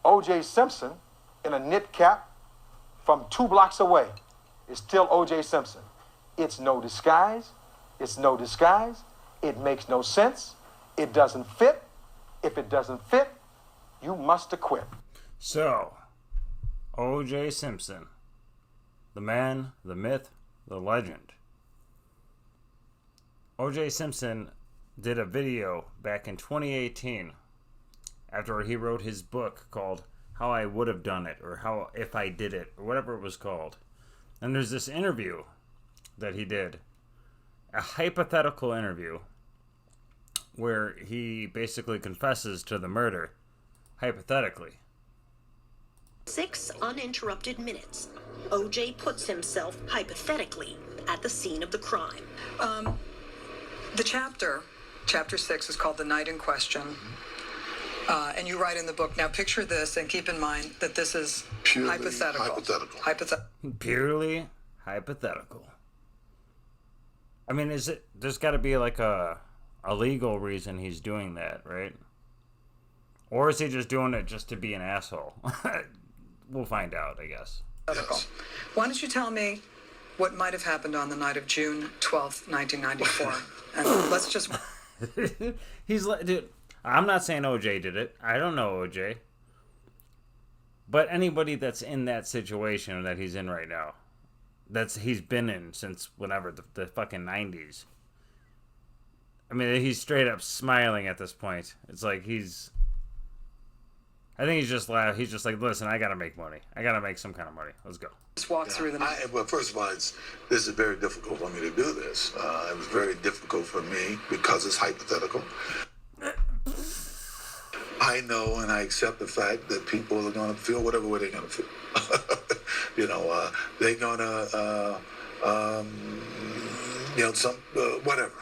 O.J. Simpson in a knit cap from 2 blocks away is still O.J. Simpson. It's no disguise. It's no disguise. It makes no sense. It doesn't fit. If it doesn't fit, you must acquit. So, O.J. Simpson, the man, the myth, the legend. O.J. Simpson did a video back in 2018 after he wrote his book called How I Would Have Done It, or How If I Did It, or whatever it was called. And there's this interview that he did, a hypothetical interview, where he basically confesses to the murder, hypothetically. 6 uninterrupted minutes. O.J. puts himself, hypothetically, at the scene of the crime. The chapter 6 is called The Night in Question. And you write in the book, now picture this and keep in mind that this is purely hypothetical. Purely hypothetical. I mean, there's got to be like a legal reason he's doing that, right? Or is he just doing it just to be an asshole? We'll find out, I guess. Yes. Why don't you tell me what might have happened on the night of June 12th, 1994? And let's just... He's like, dude, I'm not saying OJ did it. I don't know OJ. But anybody that's in that situation that he's in right now, he's been in since whenever, the fucking 90s. I mean, he's straight up smiling at this point. It's like I think he's just laughing. He's just like, listen, I gotta make money. I gotta make some kind of money. Let's go. Just walk through the night. Well, first of all, this is very difficult for me to do this. It was very difficult for me because it's hypothetical. I know and I accept the fact that people are going to feel whatever way they're going to feel. They're going to, whatever.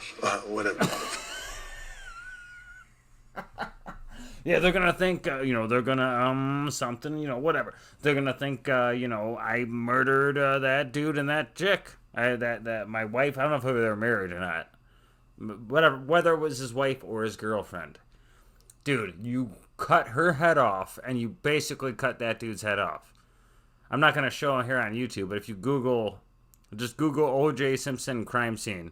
Yeah, they're gonna think, they're gonna something, whatever. They're gonna think, I murdered that dude and that chick. That my wife. I don't know if they were married or not. Whatever, whether it was his wife or his girlfriend. Dude, you cut her head off, and you basically cut that dude's head off. I'm not gonna show it here on YouTube, but if you just Google O.J. Simpson crime scene,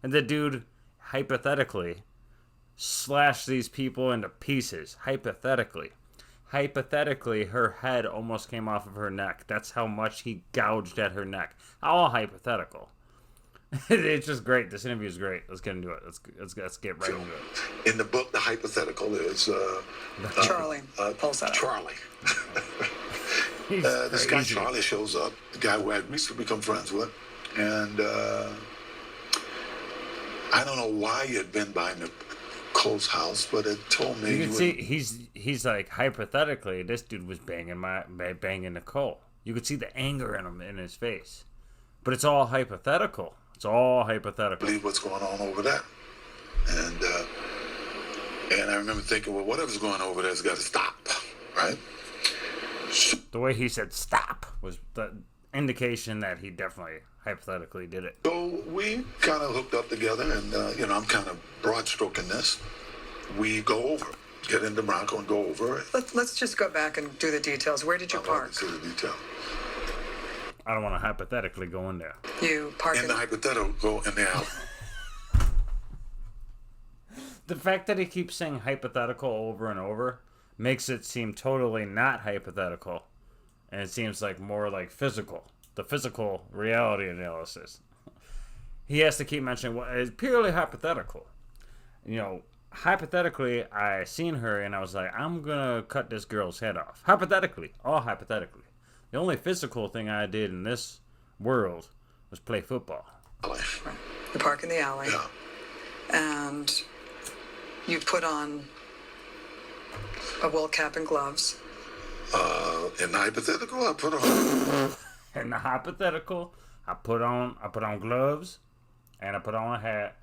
and the dude hypothetically slash these people into pieces. Hypothetically, her head almost came off of her neck. That's how much he gouged at her neck. All hypothetical. It's just great. This interview is great. Let's get into it. Let's get right into it. In the book, the hypothetical is Charlie. Charlie. This guy Charlie shows up. The guy who I recently become friends with, and I don't know why he had been by me. Close house, but it told me you can see he's like, hypothetically, this dude was banging Nicole. You could see the anger in his face, but it's all hypothetical. I believe what's going on over there, and I remember thinking, well, whatever's going on over there's got to stop, right? The way he said stop was the indication that he definitely hypothetically did it. So we kind of hooked up together, and I'm kind of broad stroking this. We go over, get into Bronco and go over. Let's just go back and do the details. Where did you park? Do the detail. I don't want to hypothetically go in there. You park in the hypothetical, go in the alley. The fact that he keeps saying hypothetical over and over makes it seem totally not hypothetical, and it seems like more like physical. The physical reality analysis. He has to keep mentioning what is purely hypothetical. Hypothetically, I seen her and I was like, I'm gonna cut this girl's head off. Hypothetically, all hypothetically. The only physical thing I did in this world was play football. You park in the alley, and you put on a wool cap and gloves. In the hypothetical, I put on. In the hypothetical, I put on gloves, and I put on a hat,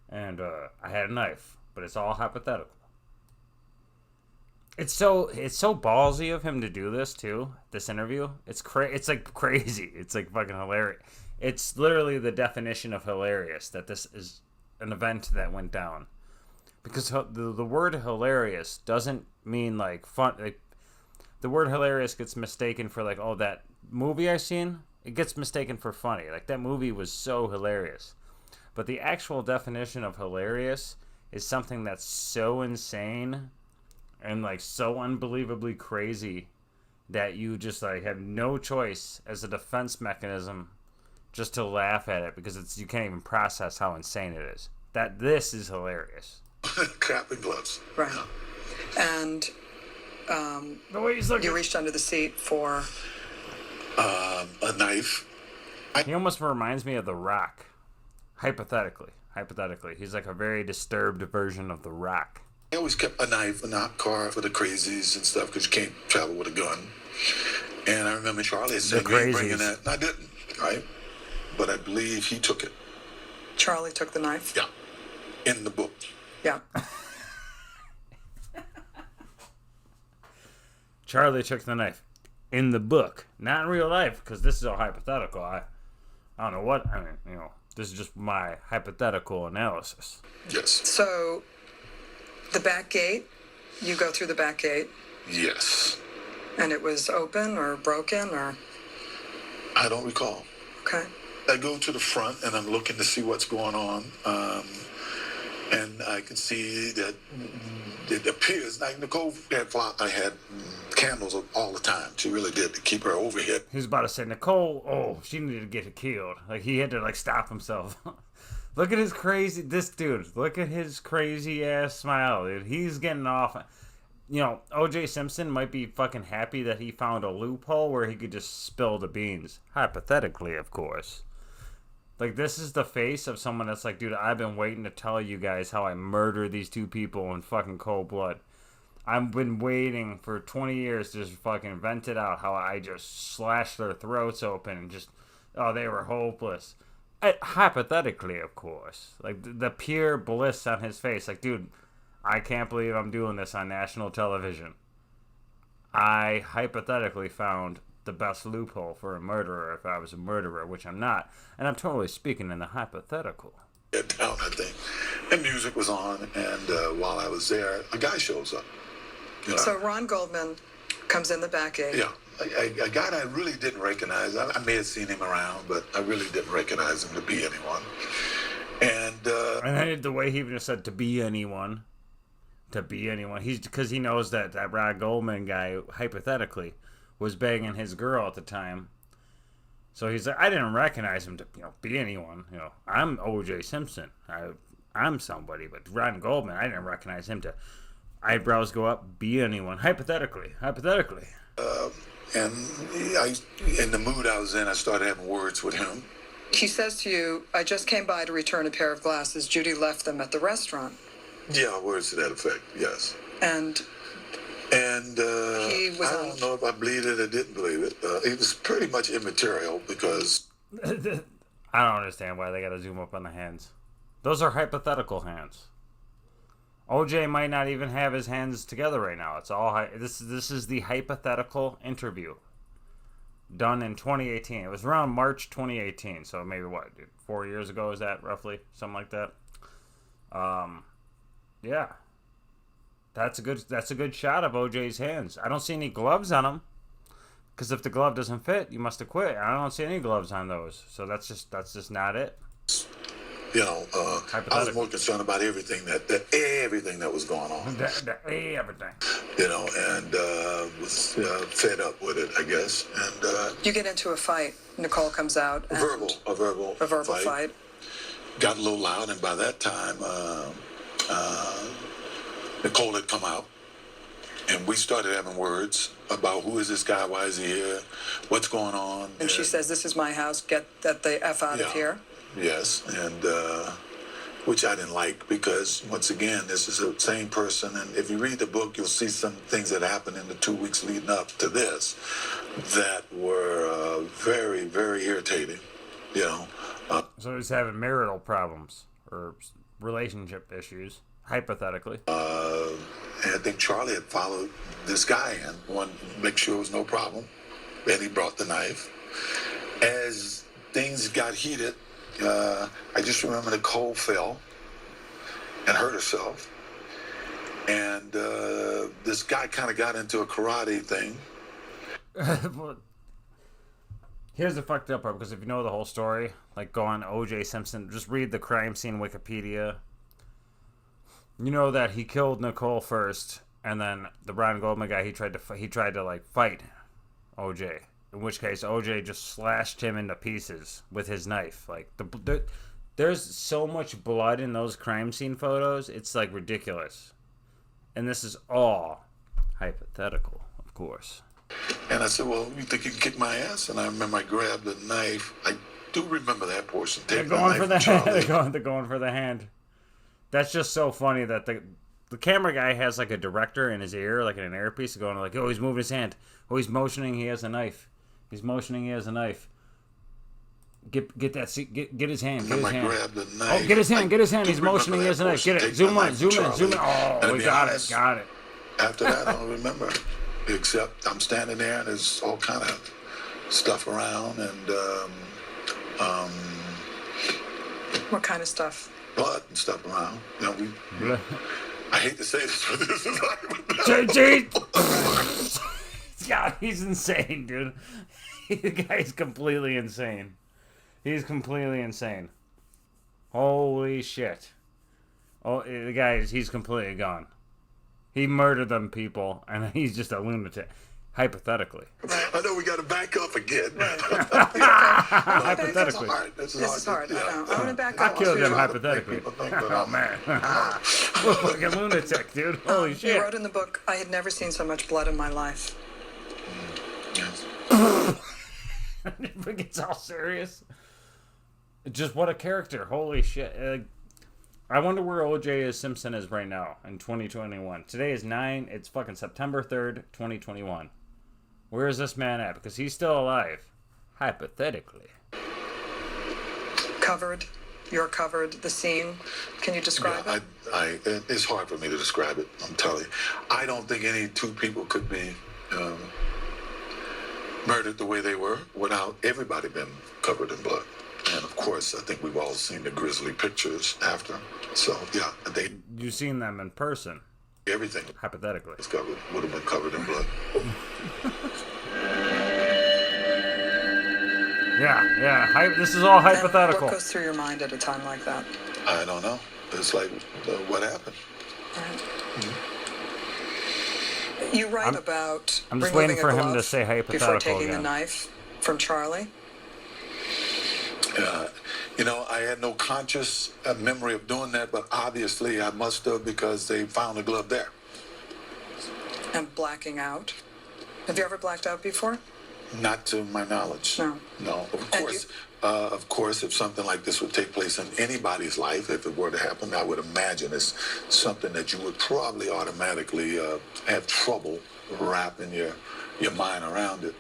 and I had a knife. But it's all hypothetical. It's so ballsy of him to do this too. This interview, it's like crazy. It's like fucking hilarious. It's literally the definition of hilarious that this is an event that went down. Because the word hilarious doesn't mean like fun. Like, the word hilarious gets mistaken for like, oh, that movie I seen. It gets mistaken for funny. Like that movie was so hilarious, but the actual definition of hilarious is something that's so insane and like so unbelievably crazy that you just like have no choice as a defense mechanism just to laugh at it because it's you can't even process how insane it is. That this is hilarious. Cap and gloves. Right. And The way he's looking. you reached under the seat for... A knife. He almost reminds me of The Rock. Hypothetically, he's like a very disturbed version of The Rock. I always kept a knife in the car for the crazies and stuff because you can't travel with a gun. And I remember Charlie said, "You ain't bringing that." And I didn't, right? But I believe he took it. Charlie took the knife? Yeah. In the book. Yeah. Charlie took the knife in the book, not in real life, because this is all hypothetical. I don't know what, I mean, you know, this is just my hypothetical analysis. Yes. So, the back gate, you go through the back gate, Yes. and it was open or broken or... I don't recall. Okay. I go to the front and I'm looking to see what's going on. And I can see that it appears like Nicole had candles all the time. She really did to keep her overhead. He was about to say, Nicole, oh, she needed to get killed. Like, he had to, like, stop himself. Look at his crazy, this dude, look at his crazy ass smile, dude. He's getting off. You know, O.J. Simpson might be fucking happy that he found a loophole where he could just spill the beans. Hypothetically, of course. Like, this is the face of someone that's like, dude, I've been waiting to tell you guys how I murdered these two people in fucking cold blood. I've been waiting for 20 years to just fucking vent it out, how I just slashed their throats open and just, oh, they were hopeless. Hypothetically, of course. Like, the pure bliss on his face. Like, dude, I can't believe I'm doing this on national television. I hypothetically found the best loophole for a murderer if I was a murderer, which I'm not. And I'm totally speaking in the hypothetical. Down, I think. And music was on, and while I was there, a guy shows up. You know? So Ron Goldman comes in the back gate. Yeah, a guy that I really didn't recognize. I may have seen him around, but I really didn't recognize him to be anyone. And I hate the way he even said to be anyone. To be anyone. He's because he knows that Ron Goldman guy, hypothetically, was banging his girl at the time. So he's like, I didn't recognize him to, you know, be anyone. You know, I'm O.J. Simpson. I'm somebody, but Ron Goldman, I didn't recognize him to. Eyebrows go up, be anyone. Hypothetically. And in the mood I was in, I started having words with him. He says to you, I just came by to return a pair of glasses. Judy left them at the restaurant. Yeah, words to that effect, yes. And I don't know if I believed it or didn't believe it. It was pretty much immaterial because... I don't understand why they gotta zoom up on the hands. Those are hypothetical hands. OJ might not even have his hands together right now. It's all this is the hypothetical interview done in 2018. It was around March 2018, so maybe what, dude, 4 years ago, is that roughly something like that? Yeah, that's a good shot of OJ's hands. I don't see any gloves on them, because if the glove doesn't fit, you must have quit. I don't see any gloves on those, so that's just not it. You know, I was more concerned about everything that was going on. Everything. You know, and was fed up with it, I guess. And you get into a fight. Nicole comes out. A verbal fight. Got a little loud, and by that time, Nicole had come out, and we started having words about who is this guy, why is he here, what's going on. And she says, "This is my house. Get the F out of here." Yes, and which I didn't like because, once again, this is the same person. And if you read the book, you'll see some things that happened in the 2 weeks leading up to this that were very, very irritating, you know. So he's having marital problems or relationship issues, hypothetically. And I think Charlie had followed this guy in, wanted to make sure there was no problem. And he brought the knife. As things got heated, I just remember Nicole fell and hurt herself. And this guy kind of got into a karate thing. Here's the fucked up part, because if you know the whole story, like go on O.J. Simpson, just read the crime scene Wikipedia. You know that he killed Nicole first, and then the Brian Goldman guy, he tried to like fight O.J. In which case O.J. just slashed him into pieces with his knife. Like there's so much blood in those crime scene photos, it's like ridiculous. And this is all hypothetical, of course. And I said, well, you think you can kick my ass? And I remember I grabbed a knife. I do remember that portion. They're going for the hand. They're going for the hand. That's just so funny that the camera guy has like a director in his ear, like in an earpiece, going like, oh, he's moving his hand. Oh, he's motioning. He has a knife. He's motioning. He has a knife. Get that seat. Get his hand. Get his hand. Oh, get his hand. Get his hand. He's motioning. He has a knife. Get it. Zoom in. Zoom in. Zoom in. Oh, we got it. Got it. After that, I don't remember. Except I'm standing there and there's all kind of stuff around and What kind of stuff? Blood and stuff around. You know, I hate to say this, but this is God, he's insane, dude. The guy's completely insane. He's completely insane. Holy shit. Oh, the guy, he's completely gone. He murdered them people, and he's just a lunatic. Hypothetically. I know we got to back up again. Hypothetically. This is hard. Yeah. I'm going to back up. I killed him hypothetically. Oh, man. Fucking lunatic, dude. Holy shit. You wrote in the book, I had never seen so much blood in my life. Yes. It gets all serious. Just what a character. Holy shit. I wonder where O.J. Simpson is right now in 2021. Today is it's fucking September 3rd, 2021. Where is this man at? Because he's still alive. Hypothetically. You're covered, the scene. Can you describe it? It's hard for me to describe it, I'm telling you. I don't think any two people could be murdered the way they were without everybody being covered in blood. And of course, I think we've all seen the grisly pictures after. So, yeah, you've seen them in person. Everything. Hypothetically. Would have been covered in blood. Yeah. This is all hypothetical. What goes through your mind at a time like that? I don't know. It's like, what happened? Right. You write about I'm just waiting for him to say before hypothetical taking again. the knife from Charlie. You know, I had no conscious memory of doing that, but obviously I must have because they found the glove there. And blacking out. Have you ever blacked out before? Not to my knowledge. No. No. Of course, if something like this would take place in anybody's life, if it were to happen, I would imagine it's something that you would probably automatically have trouble wrapping your mind around it.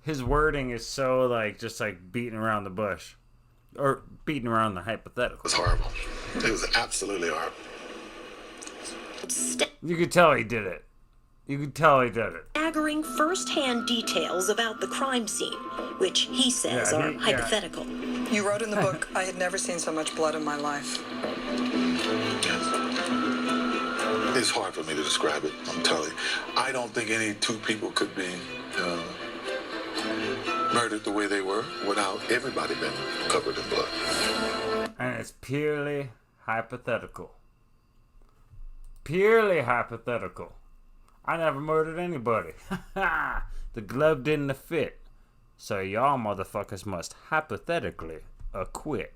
His wording is so like just like beating around the bush, or beating around the hypothetical. It was horrible. It was absolutely horrible. You could tell he did it. Staggering first-hand details about the crime scene, which he says are hypothetical. You wrote in the book, I had never seen so much blood in my life. Yes. It's hard for me to describe it, I'm telling you. I don't think any two people could be murdered the way they were without everybody being covered in blood. And it's purely hypothetical. Purely hypothetical. I never murdered anybody. The glove didn't fit. So y'all motherfuckers must hypothetically acquit.